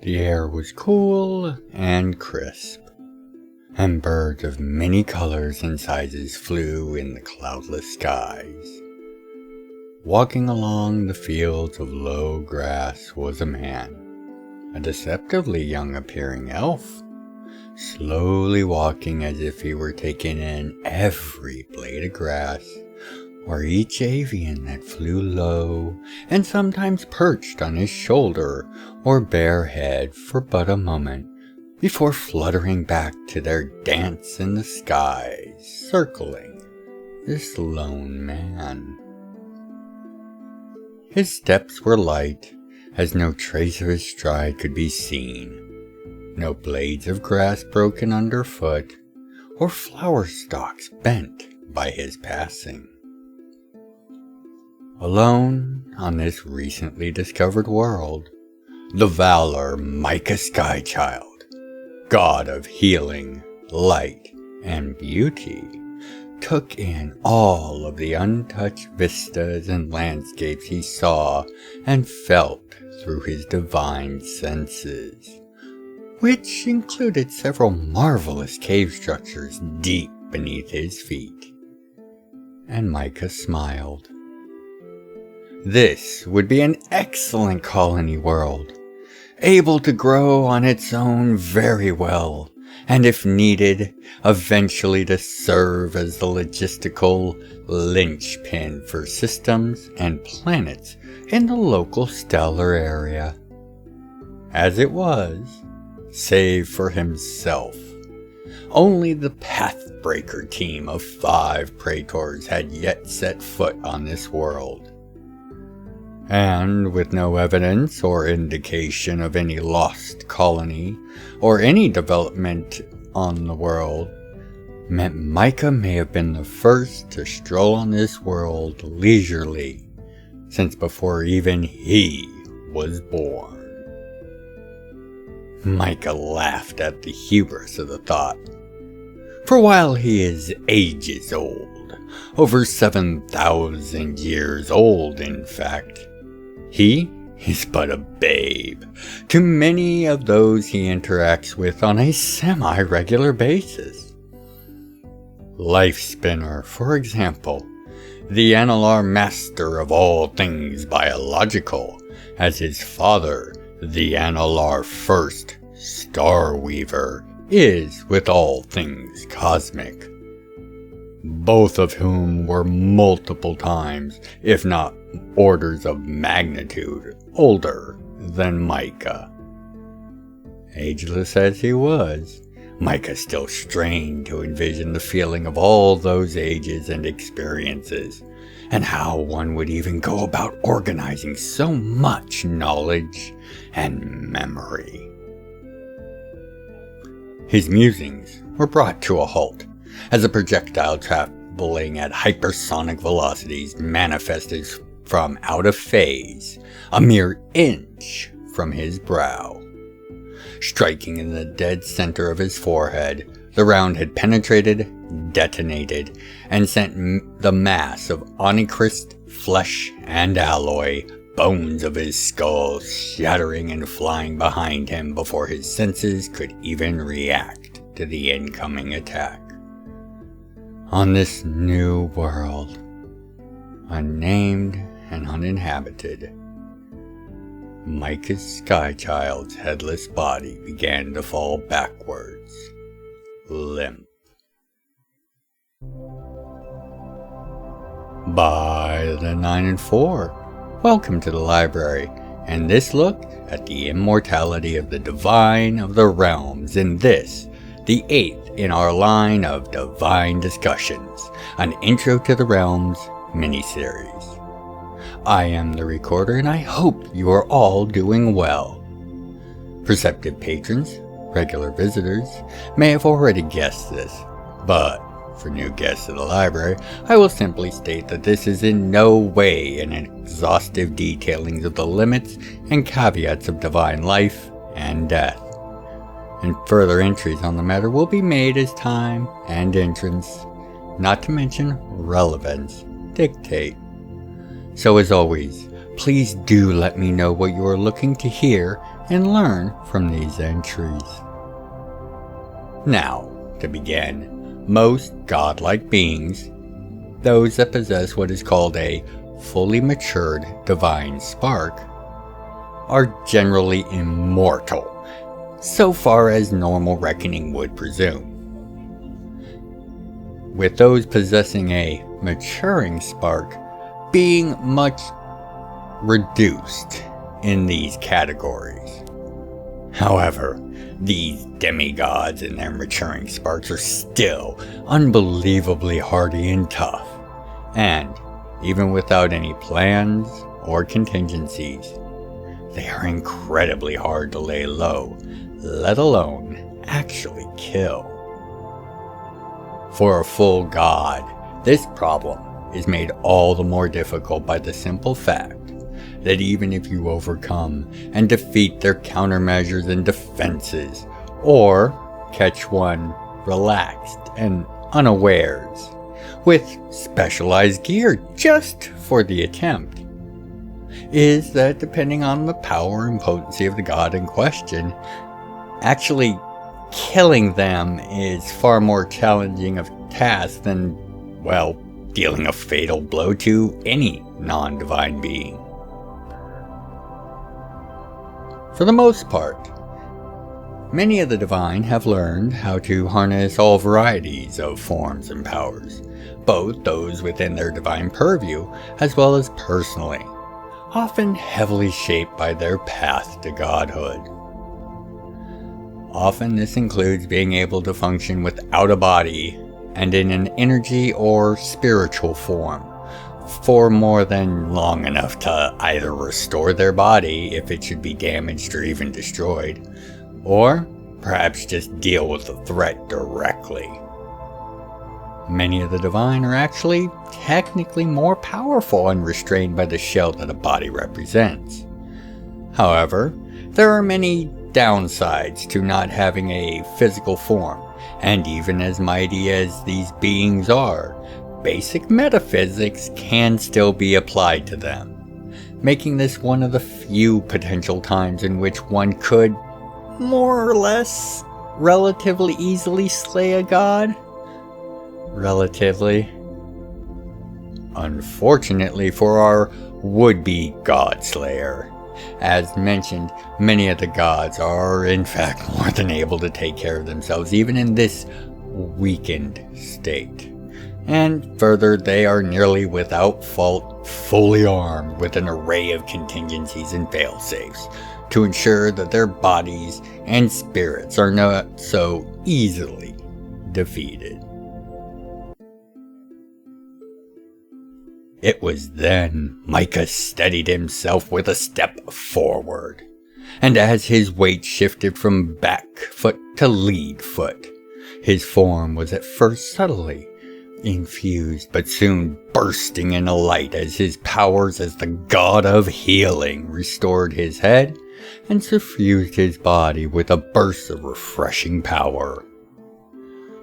The air was cool and crisp, and birds of many colors and sizes flew in the cloudless skies. Walking along the fields of low grass was a man, a deceptively young-appearing elf, slowly walking as if he were taking in every blade of grass, or each avian that flew low and sometimes perched on his shoulder or bare head for but a moment before fluttering back to their dance in the skies, circling this lone man. His steps were light, as no trace of his stride could be seen, no blades of grass broken underfoot, or flower stalks bent by his passing. Alone on this recently discovered world, the Valor Micah Skychild, god of healing, light, and beauty, took in all of the untouched vistas and landscapes he saw and felt through his divine senses, which included several marvelous cave structures deep beneath his feet. And Micah smiled. This would be an excellent colony world, able to grow on its own very well, and if needed, eventually to serve as the logistical linchpin for systems and planets in the local stellar area. As it was, save for himself, only the Pathbreaker team of 5 praetors had yet set foot on this world. And with no evidence or indication of any lost colony or any development on the world, meant Micah may have been the first to stroll on this world leisurely since before even he was born. Micah laughed at the hubris of the thought. For while he is ages old, over 7,000 years old in fact, he is but a babe to many of those he interacts with on a semi-regular basis. Life Spinner, for example, the Analar master of all things biological, as his father, the Analar First Star Weaver, is with all things cosmic, both of whom were multiple times, if not orders of magnitude, older than Micah. Ageless as he was, Micah still strained to envision the feeling of all those ages and experiences, and how one would even go about organizing so much knowledge and memory. His musings were brought to a halt as a projectile traveling at hypersonic velocities manifested from out of phase, a mere inch from his brow. Striking in the dead center of his forehead, the round had penetrated, detonated, and sent the mass of onychrist flesh and alloy, bones of his skull shattering and flying behind him before his senses could even react to the incoming attack. On this new world, unnamed and uninhabited, Micah Skychild's headless body began to fall backwards, limp. By the 9 and 4, welcome to the library, and this look at the immortality of the divine of the realms in this, the 8th in our line of divine discussions, an Intro to the Realms miniseries. I am the recorder, and I hope you are all doing well. Perceptive patrons, regular visitors, may have already guessed this, but for new guests of the library, I will simply state that this is in no way an exhaustive detailing of the limits and caveats of divine life and death, and further entries on the matter will be made as time and entrance, not to mention relevance, dictate. So as always, please do let me know what you are looking to hear and learn from these entries. Now, to begin, most godlike beings, those that possess what is called a fully matured divine spark, are generally immortal, so far as normal reckoning would presume. With those possessing a maturing spark being much reduced in these categories. However, these demigods and their maturing sparks are still unbelievably hardy and tough, and even without any plans or contingencies, they are incredibly hard to lay low, let alone actually kill. For a full god, this problem is made all the more difficult by the simple fact that even if you overcome and defeat their countermeasures and defenses, or catch one relaxed and unawares, with specialized gear just for the attempt, is that depending on the power and potency of the god in question, actually killing them is far more challenging of task than, well, dealing a fatal blow to any non-divine being. For the most part, many of the divine have learned how to harness all varieties of forms and powers, both those within their divine purview as well as personally, often heavily shaped by their path to godhood. Often this includes being able to function without a body and in an energy or spiritual form for more than long enough to either restore their body if it should be damaged or even destroyed, or perhaps just deal with the threat directly. Many of the divine are actually technically more powerful and restrained by the shell that a body represents. However, there are many downsides to not having a physical form, and even as mighty as these beings are, basic metaphysics can still be applied to them, making this one of the few potential times in which one could, more or less, relatively easily slay a god. Relatively. Unfortunately for our would-be god slayer, as mentioned, many of the gods are in fact more than able to take care of themselves even in this weakened state. And further, they are nearly without fault fully armed with an array of contingencies and fail-safes to ensure that their bodies and spirits are not so easily defeated. It was then Micah steadied himself with a step forward, and as his weight shifted from back foot to lead foot, his form was at first subtly infused, but soon bursting into light as his powers as the god of healing restored his head and suffused his body with a burst of refreshing power.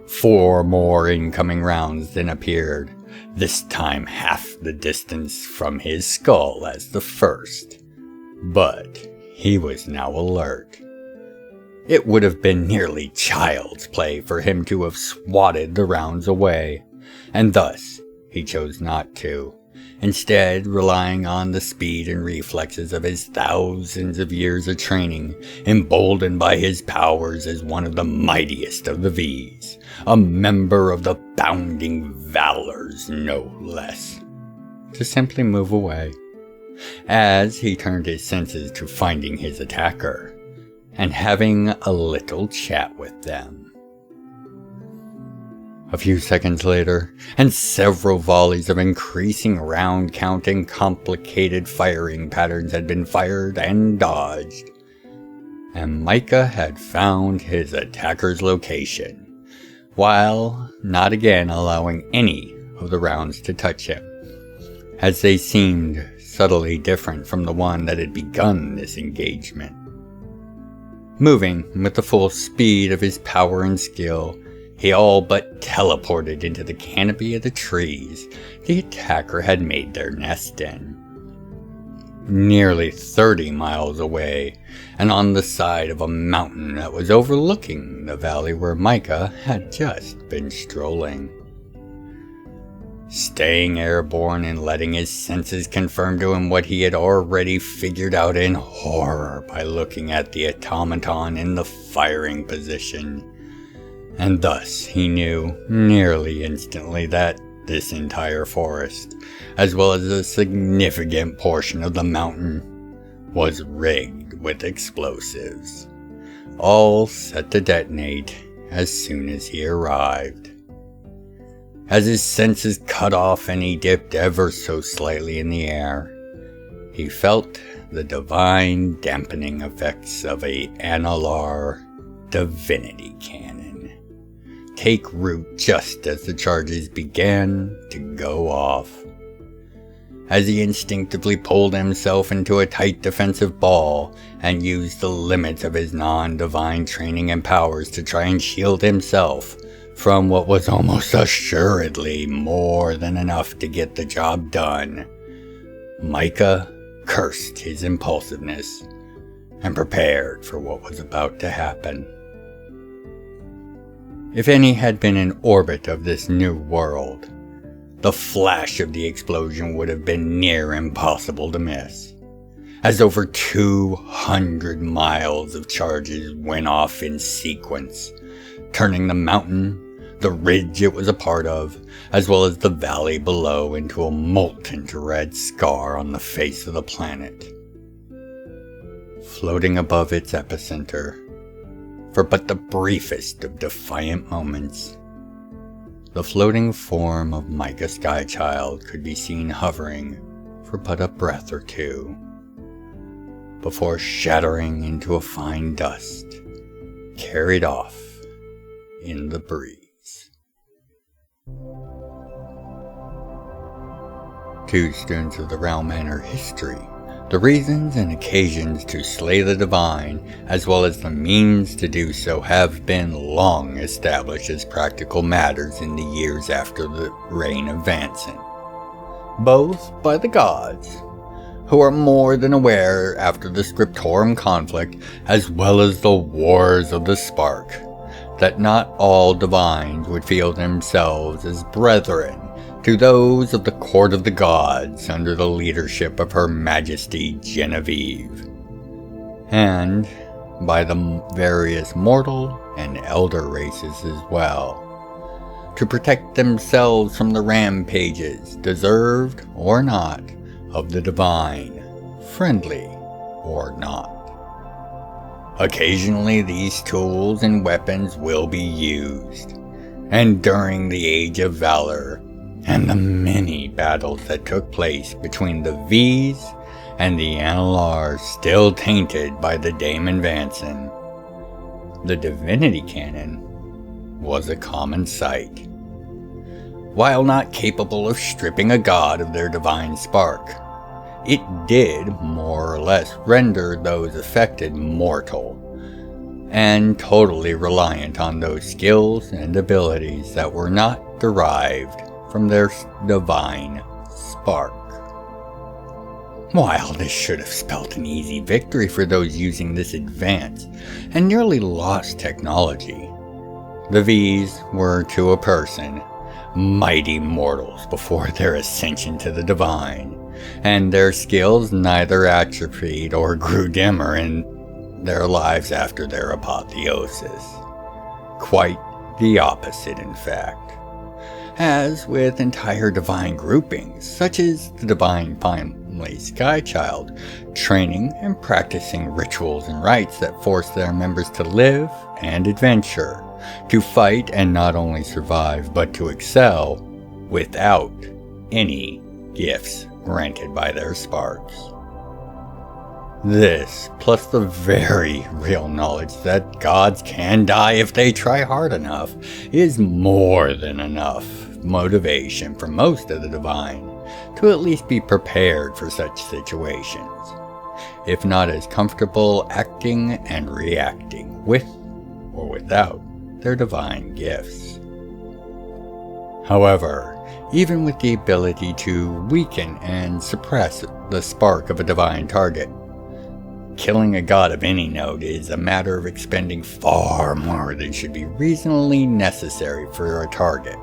4 more incoming rounds then appeared, this time half the distance from his skull as the first. But he was now alert. It would have been nearly child's play for him to have swatted the rounds away, and thus he chose not to, instead relying on the speed and reflexes of his thousands of years of training, emboldened by his powers as one of the mightiest of the V's, a member of the Bounding Valors no less, to simply move away, as he turned his senses to finding his attacker, and having a little chat with them. A few seconds later, and several volleys of increasing round count and complicated firing patterns had been fired and dodged, and Micah had found his attacker's location, while not again allowing any of the rounds to touch him, as they seemed subtly different from the one that had begun this engagement. Moving with the full speed of his power and skill, he all but teleported into the canopy of the trees the attacker had made their nest in. nearly 30 miles away, and on the side of a mountain that was overlooking the valley where Micah had just been strolling. Staying airborne and letting his senses confirm to him what he had already figured out in horror by looking at the automaton in the firing position. And thus he knew nearly instantly that this entire forest, as well as a significant portion of the mountain, was rigged with explosives, all set to detonate as soon as he arrived. As his senses cut off and he dipped ever so slightly in the air, he felt the divine dampening effects of a Analar divinity cannon take root just as the charges began to go off. As he instinctively pulled himself into a tight defensive ball and used the limits of his non-divine training and powers to try and shield himself from what was almost assuredly more than enough to get the job done, Micah cursed his impulsiveness and prepared for what was about to happen. If any had been in orbit of this new world, the flash of the explosion would have been near impossible to miss, as over 200 miles of charges went off in sequence, turning the mountain, the ridge it was a part of, as well as the valley below into a molten red scar on the face of the planet. Floating above its epicenter, for but the briefest of defiant moments, the floating form of Micah Skychild could be seen hovering for but a breath or two, before shattering into a fine dust, carried off in the breeze. Two students of the Realm enter history. The reasons and occasions to slay the divine, as well as the means to do so, have been long established as practical matters in the years after the reign of Vanson, both by the gods, who are more than aware after the Scriptorum conflict, as well as the Wars of the Spark, that not all divines would feel themselves as brethren to those of the Court of the Gods under the leadership of Her Majesty Genevieve, and by the various mortal and elder races as well, to protect themselves from the rampages, deserved or not, of the divine, friendly or not. Occasionally these tools and weapons will be used, and during the Age of Valor, and the many battles that took place between the V's and the Analars still tainted by the Daemon Vanson, the divinity cannon was a common sight. While not capable of stripping a god of their divine spark, it did more or less render those affected mortal, and totally reliant on those skills and abilities that were not derived from their divine spark. While this should have spelt an easy victory for those using this advanced and nearly lost technology, the V's were to a person mighty mortals before their ascension to the divine, and their skills neither atrophied or grew dimmer in their lives after their apotheosis. Quite the opposite, in fact. As with entire divine groupings, such as the Divine Family Skychild, training and practicing rituals and rites that force their members to live and adventure, to fight and not only survive but to excel without any gifts granted by their sparks. This, plus the very real knowledge that gods can die if they try hard enough, is more than enough motivation for most of the divine to at least be prepared for such situations, if not as comfortable acting and reacting with or without their divine gifts. However, even with the ability to weaken and suppress the spark of a divine target. Killing a god of any note is a matter of expending far more than should be reasonably necessary for a target.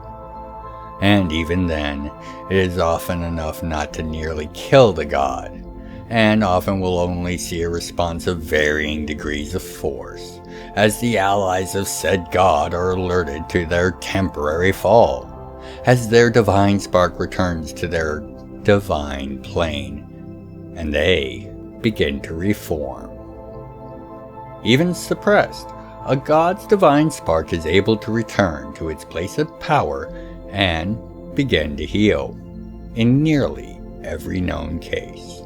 And even then, it is often enough not to nearly kill the god, and often will only see a response of varying degrees of force, as the allies of said god are alerted to their temporary fall, as their divine spark returns to their divine plane, and they begin to reform. Even suppressed, a god's divine spark is able to return to its place of power and begin to heal, in nearly every known case.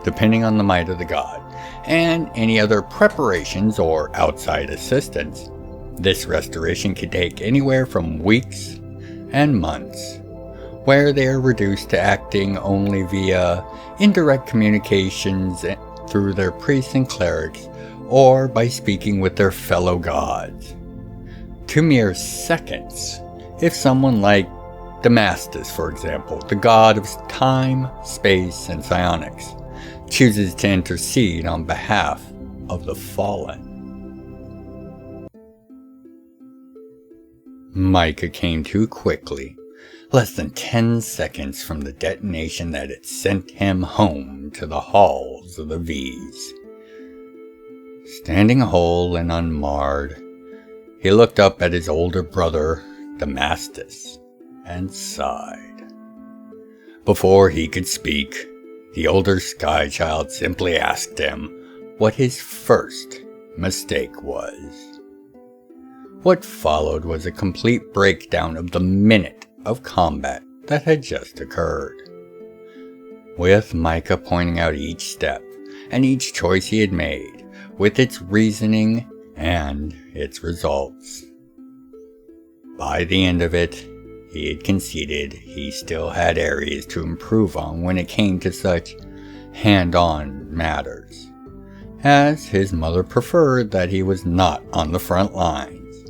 Depending on the might of the god, and any other preparations or outside assistance, this restoration can take anywhere from weeks and months, where they are reduced to acting only via indirect communications through their priests and clerics, or by speaking with their fellow gods, to mere seconds, if someone like Damascus, for example, the god of time, space, and psionics, chooses to intercede on behalf of the fallen. Micah came too quickly, less than 10 seconds from the detonation that had sent him home to the halls of the V's. Standing whole and unmarred, he looked up at his older brother, Damascus, and sighed. Before he could speak, the older Skychild simply asked him what his first mistake was. What followed was a complete breakdown of the minute of combat that had just occurred, with Micah pointing out each step and each choice he had made, with its reasoning and its results. By the end of it, he had conceded he still had areas to improve on when it came to such hand-on matters, as his mother preferred that he was not on the front lines,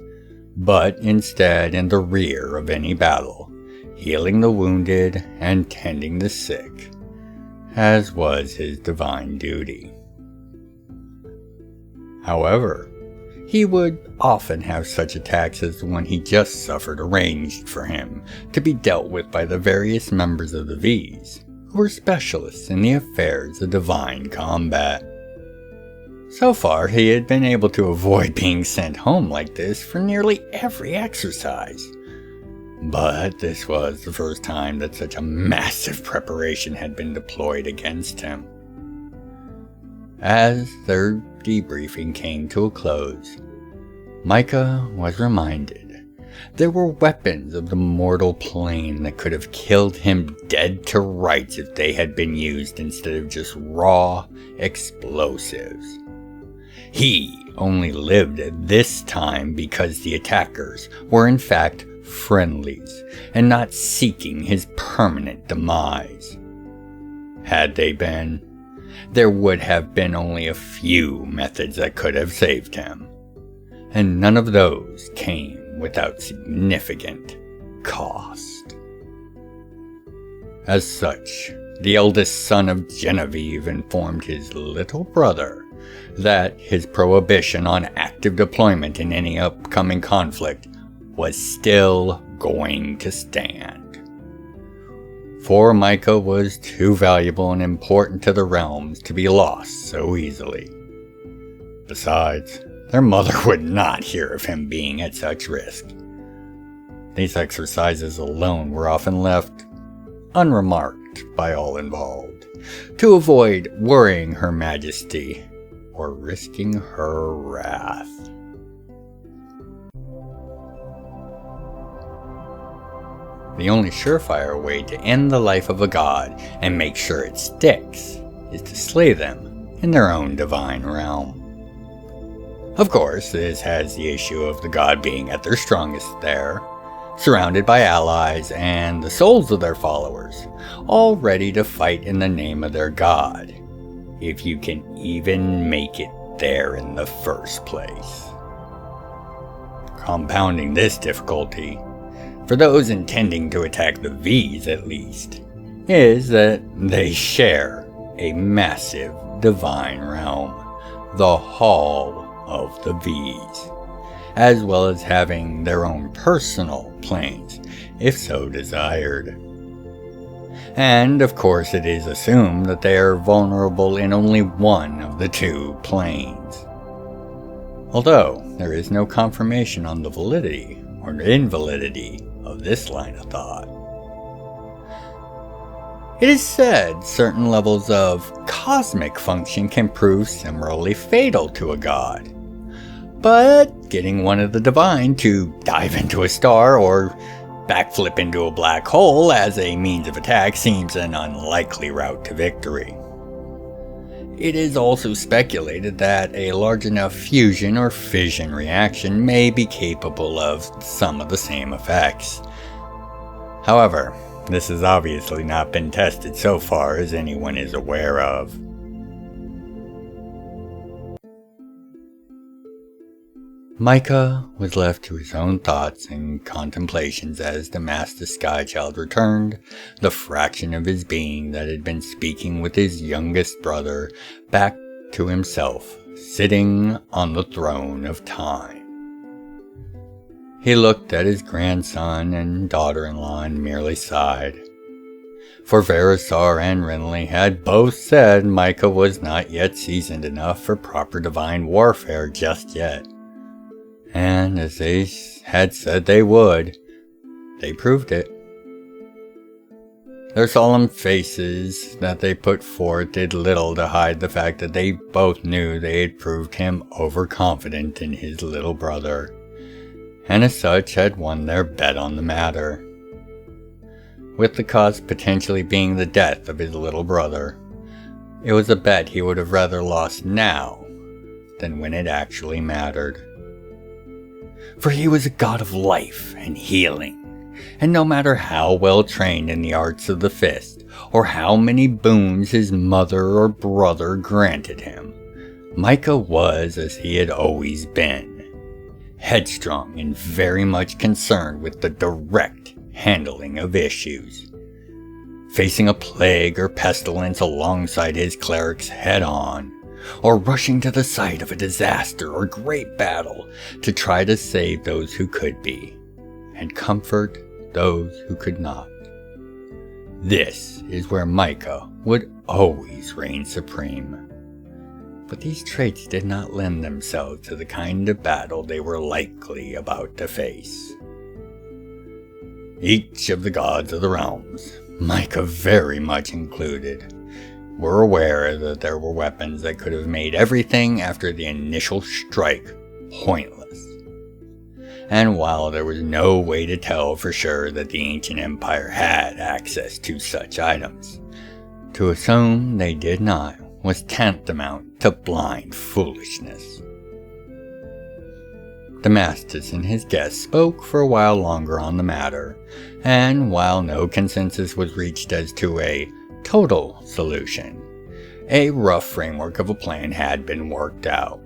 but instead in the rear of any battle, healing the wounded and tending the sick, as was his divine duty. However, he would often have such attacks as the one he just suffered arranged for him to be dealt with by the various members of the V's, who were specialists in the affairs of divine combat. So far, he had been able to avoid being sent home like this for nearly every exercise. But this was the first time that such a massive preparation had been deployed against him. As their debriefing came to a close, Micah was reminded there were weapons of the mortal plane that could have killed him dead to rights if they had been used instead of just raw explosives. He only lived at this time because the attackers were in fact friendlies and not seeking his permanent demise. Had they been, there would have been only a few methods that could have saved him, and none of those came without significant cost. As such, the eldest son of Genevieve informed his little brother that his prohibition on active deployment in any upcoming conflict was still going to stand. For Micah was too valuable and important to the realms to be lost so easily. Besides, their mother would not hear of him being at such risk. These exercises alone were often left unremarked by all involved, to avoid worrying Her Majesty or risking her wrath. The only surefire way to end the life of a god and make sure it sticks is to slay them in their own divine realm. Of course, this has the issue of the god being at their strongest there, surrounded by allies and the souls of their followers, all ready to fight in the name of their god, if you can even make it there in the first place. Compounding this difficulty, for those intending to attack the V's at least, is that they share a massive divine realm, the Hall of the V's, as well as having their own personal planes, if so desired. And of course it is assumed that they are vulnerable in only one of the two planes. Although there is no confirmation on the validity or invalidity of this line of thought. It is said certain levels of cosmic function can prove similarly fatal to a god. But getting one of the divine to dive into a star or backflip into a black hole as a means of attack seems an unlikely route to victory. It is also speculated that a large enough fusion or fission reaction may be capable of some of the same effects. However, this has obviously not been tested so far as anyone is aware of. Micah was left to his own thoughts and contemplations as the master Skychild returned the fraction of his being that had been speaking with his youngest brother back to himself, sitting on the throne of time. He looked at his grandson and daughter-in-law and merely sighed. For Verisar and Renly had both said Micah was not yet seasoned enough for proper divine warfare just yet. And as they had said they would, they proved it. Their solemn faces that they put forth did little to hide the fact that they both knew they had proved him overconfident in his little brother, and as such had won their bet on the matter. With the cause potentially being the death of his little brother, it was a bet he would have rather lost now than when it actually mattered. For he was a god of life and healing, and no matter how well trained in the arts of the fist, or how many boons his mother or brother granted him, Micah was as he had always been, headstrong and very much concerned with the direct handling of issues, facing a plague or pestilence alongside his clerics head-on, or rushing to the site of a disaster or great battle to try to save those who could be, and comfort those who could not. This is where Micah would always reign supreme. But these traits did not lend themselves to the kind of battle they were likely about to face. Each of the gods of the realms, Micah very much included, were aware that there were weapons that could have made everything after the initial strike pointless. And while there was no way to tell for sure that the ancient empire had access to such items, to assume they did not was tantamount to blind foolishness. Damascus and his guests spoke for a while longer on the matter, and while no consensus was reached as to a total solution, a rough framework of a plan had been worked out.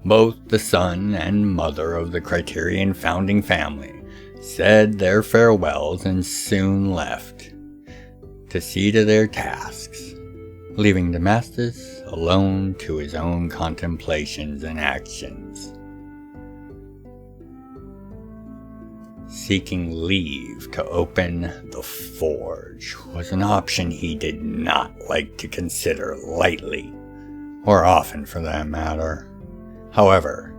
Both the son and mother of the Criterion founding family said their farewells and soon left to see to their tasks, leaving Damascus alone to his own contemplations and actions. Seeking leave to open the forge was an option he did not like to consider lightly, or often for that matter. However,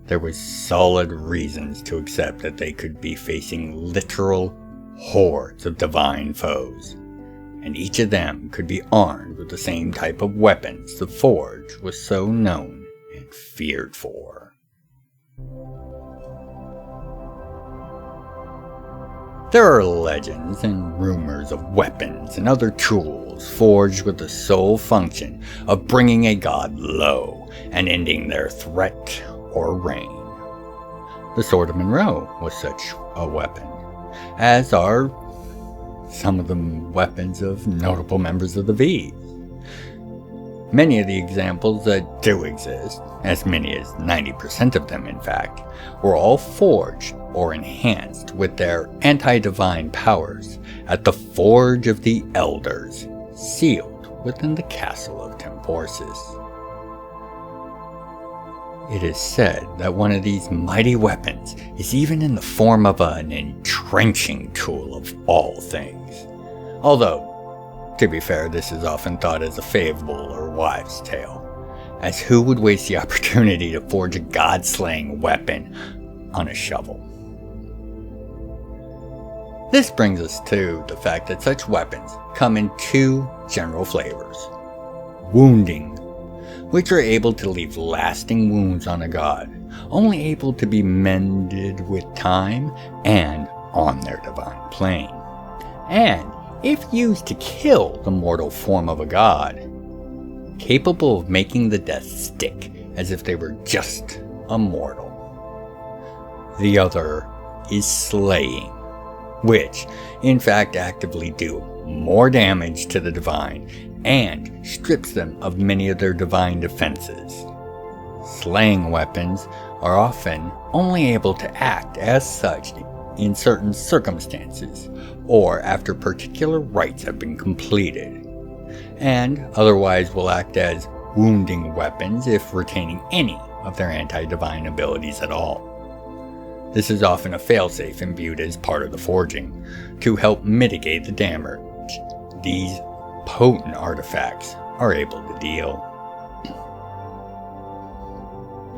there was solid reasons to accept that they could be facing literal hordes of divine foes, and each of them could be armed with the same type of weapons the forge was so known and feared for. There are legends and rumors of weapons and other tools forged with the sole function of bringing a god low and ending their threat or reign. The Sword of Monroe was such a weapon, as are some of the weapons of notable members of the V's. Many of the examples that do exist, as many as 90% of them in fact, were all forged or enhanced with their anti-divine powers at the Forge of the Elders, sealed within the castle of Temporsis. It is said that one of these mighty weapons is even in the form of an entrenching tool of all things. Although, to be fair, this is often thought as a fable or wives' tale, as who would waste the opportunity to forge a god-slaying weapon on a shovel? This brings us to the fact that such weapons come in two general flavors: wounding, which are able to leave lasting wounds on a god, only able to be mended with time and on their divine plane, and, if used to kill the mortal form of a god, capable of making the death stick as if they were just a mortal. The other is slaying, which in fact actively do more damage to the divine and strips them of many of their divine defenses. Slaying weapons are often only able to act as such in certain circumstances, or after particular rites have been completed, and otherwise will act as wounding weapons if retaining any of their anti-divine abilities at all. This is often a failsafe imbued as part of the forging, to help mitigate the damage these potent artifacts are able to deal.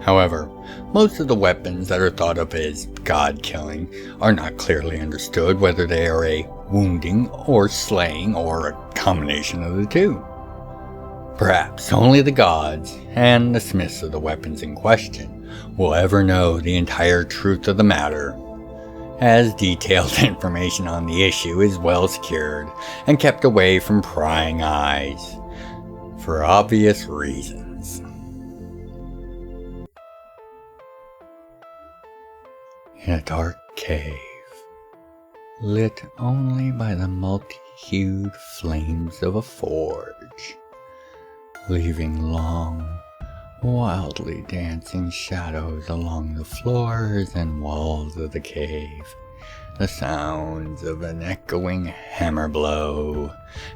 However, most of the weapons that are thought of as god-killing are not clearly understood whether they are a wounding or slaying or a combination of the two. Perhaps only the gods and the smiths of the weapons in question will ever know the entire truth of the matter, as detailed information on the issue is well secured and kept away from prying eyes, for obvious reasons. In a dark cave, lit only by the multi-hued flames of a forge, leaving long, wildly dancing shadows along the floors and walls of the cave, the sounds of an echoing hammer blow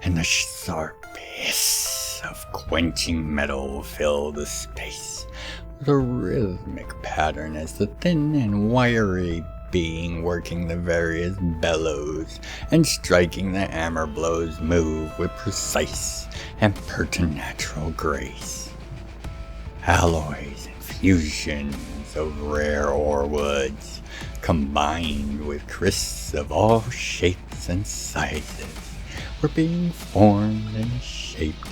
and the sharp hiss of quenching metal fill the space with a rhythmic pattern as the thin and wiry being working the various bellows and striking the hammer blows move with precise and preternatural grace. Alloys and fusions of rare ore woods, combined with crisps of all shapes and sizes, were being formed and shaped.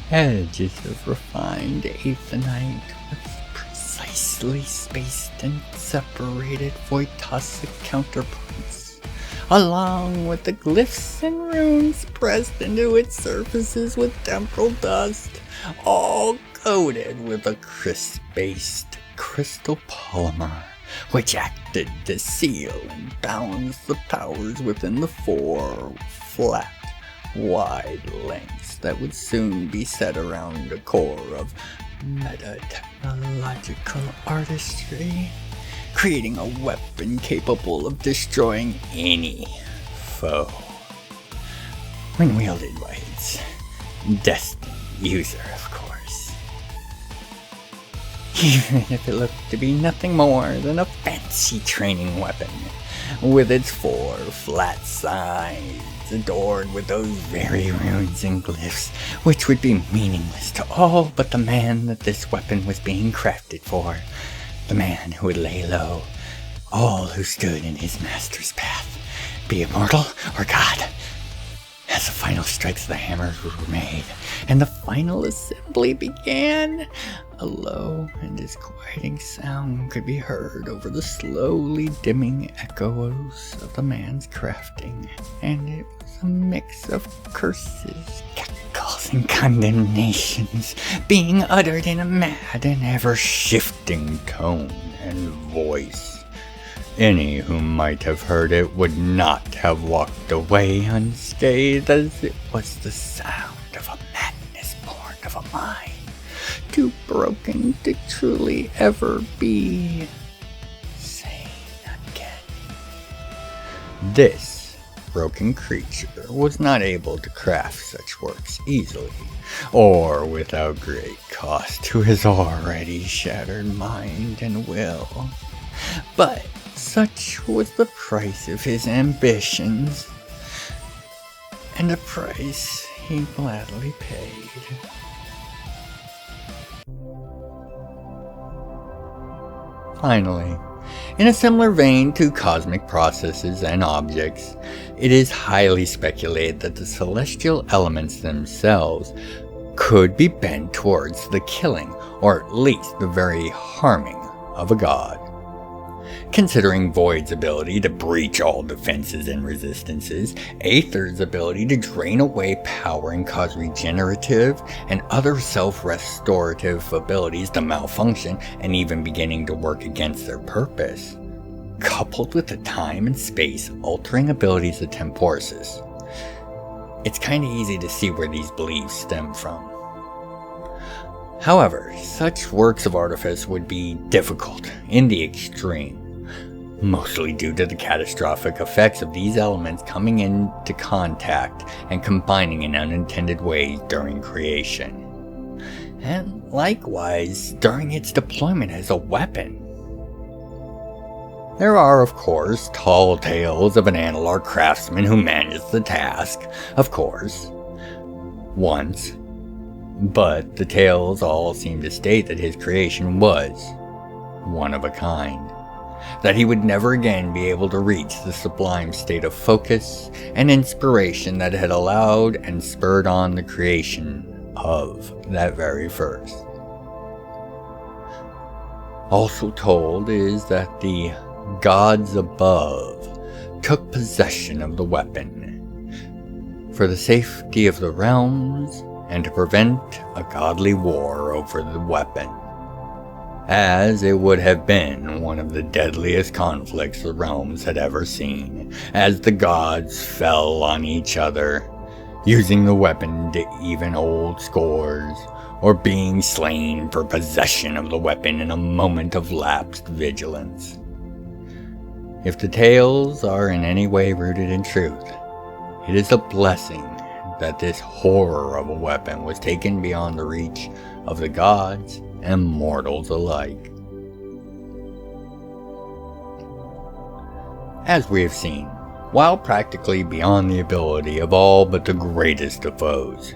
Edges of refined aethanite with precisely spaced and separated voitasic counterparts, along with the glyphs and runes pressed into its surfaces with temporal dust, all coated with a crisp-based crystal polymer, which acted to seal and balance the powers within the four flat, wide lengths that would soon be set around a core of meta-technological artistry, creating a weapon capable of destroying any foe when wielded by its destined user, of course. Even if it looked to be nothing more than a fancy training weapon, with its four flat sides adorned with those very runes and glyphs, which would be meaningless to all but the man that this weapon was being crafted for, the man who would lay low all who stood in his master's path, be it mortal or god. As the final strikes of the hammers were made, and the final assembly began, a low and disquieting sound could be heard over the slowly dimming echoes of the man's crafting, and it was a mix of curses, cackles, and condemnations being uttered in a mad and ever-shifting tone and voice. Any who might have heard it would not have walked away unscathed, as it was the sound of a madness born of a mind too broken to truly ever be This broken creature was not able to craft such works easily, or without great cost to his already shattered mind and will. But such was the price of his ambitions, and a price he gladly paid. Finally, in a similar vein to cosmic processes and objects, it is highly speculated that the celestial elements themselves could be bent towards the killing, or at least the very harming, of a god. Considering Void's ability to breach all defenses and resistances, Aether's ability to drain away power and cause regenerative and other self-restorative abilities to malfunction and even beginning to work against their purpose, coupled with the time and space altering abilities of Temporsis, it's kinda easy to see where these beliefs stem from. However, such works of artifice would be difficult in the extreme, mostly due to the catastrophic effects of these elements coming into contact and combining in unintended ways during creation, and likewise during its deployment as a weapon. There are, of course, tall tales of an analog craftsman who managed the task, of course, once, but the tales all seem to state that his creation was one of a kind, that he would never again be able to reach the sublime state of focus and inspiration that had allowed and spurred on the creation of that very first. Also told is that the gods above took possession of the weapon for the safety of the realms and to prevent a godly war over the weapon, as it would have been one of the deadliest conflicts the realms had ever seen, as the gods fell on each other, using the weapon to even old scores, or being slain for possession of the weapon in a moment of lapsed vigilance. If the tales are in any way rooted in truth, it is a blessing that this horror of a weapon was taken beyond the reach of the gods and mortals alike. As we have seen, while practically beyond the ability of all but the greatest of foes,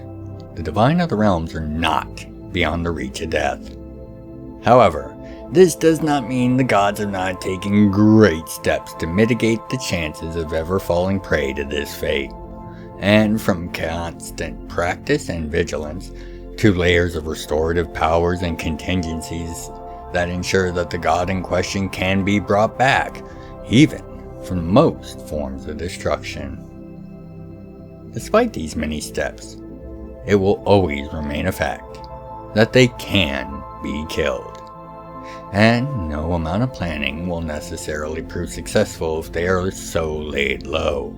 the Divine of the Realms are not beyond the reach of death. However, this does not mean the gods are not taking great steps to mitigate the chances of ever falling prey to this fate, and from constant practice and vigilance to layers of restorative powers and contingencies that ensure that the god in question can be brought back, even from most forms of destruction. Despite these many steps, it will always remain a fact that they can be killed, and no amount of planning will necessarily prove successful if they are so laid low,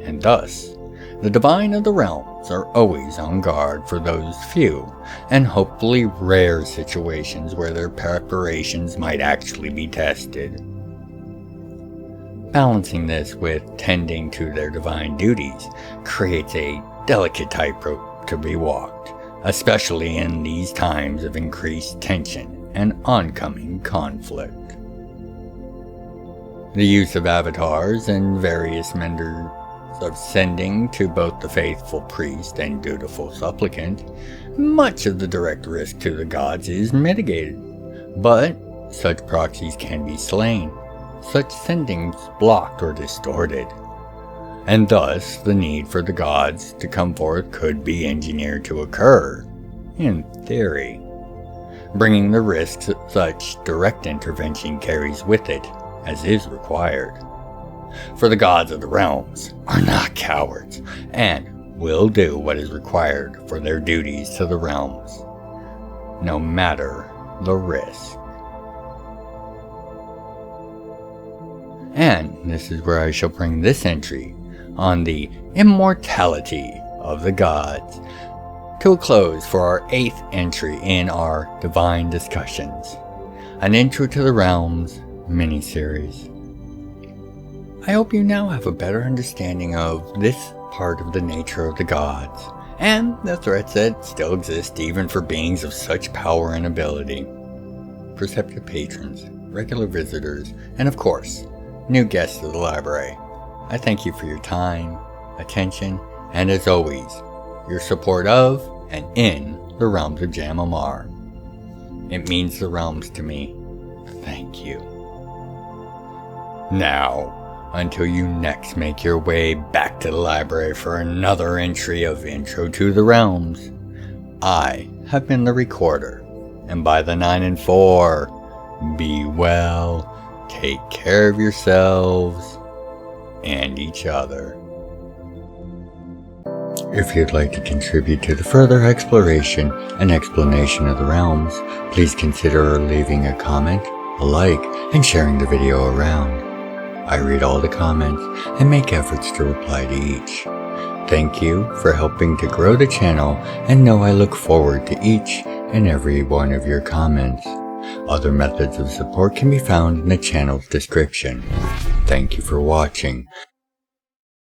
and thus the Divine of the Realms are always on guard for those few and hopefully rare situations where their preparations might actually be tested. Balancing this with tending to their divine duties creates a delicate tightrope to be walked, especially in these times of increased tension and oncoming conflict. The use of avatars and various methods of sending to both the faithful priest and dutiful supplicant, much of the direct risk to the gods is mitigated, but such proxies can be slain, such sendings blocked or distorted, and thus the need for the gods to come forth could be engineered to occur, in theory, bringing the risks such direct intervention carries with it as is required. For the gods of the realms are not cowards, and will do what is required for their duties to the realms, no matter the risk. And this is where I shall bring this entry on the immortality of the gods to a close for our 8th entry in our Divine Discussions, an Intro to the Realms mini-series. I hope you now have a better understanding of this part of the nature of the gods, and the threats that still exist even for beings of such power and ability. Perceptive patrons, regular visitors, and of course, new guests of the library, I thank you for your time, attention, and as always, your support of and in the Realms of Jam'mar. It means the realms to me. Thank you. Now, until you next make your way back to the library for another entry of Intro to the Realms, I have been the Recorder, and by the 9 and 4, be well, take care of yourselves, and each other. If you'd like to contribute to the further exploration and explanation of the realms, please consider leaving a comment, a like, and sharing the video around. I read all the comments and make efforts to reply to each. Thank you for helping to grow the channel, and know I look forward to each and every one of your comments. Other methods of support can be found in the channel's description. Thank you for watching,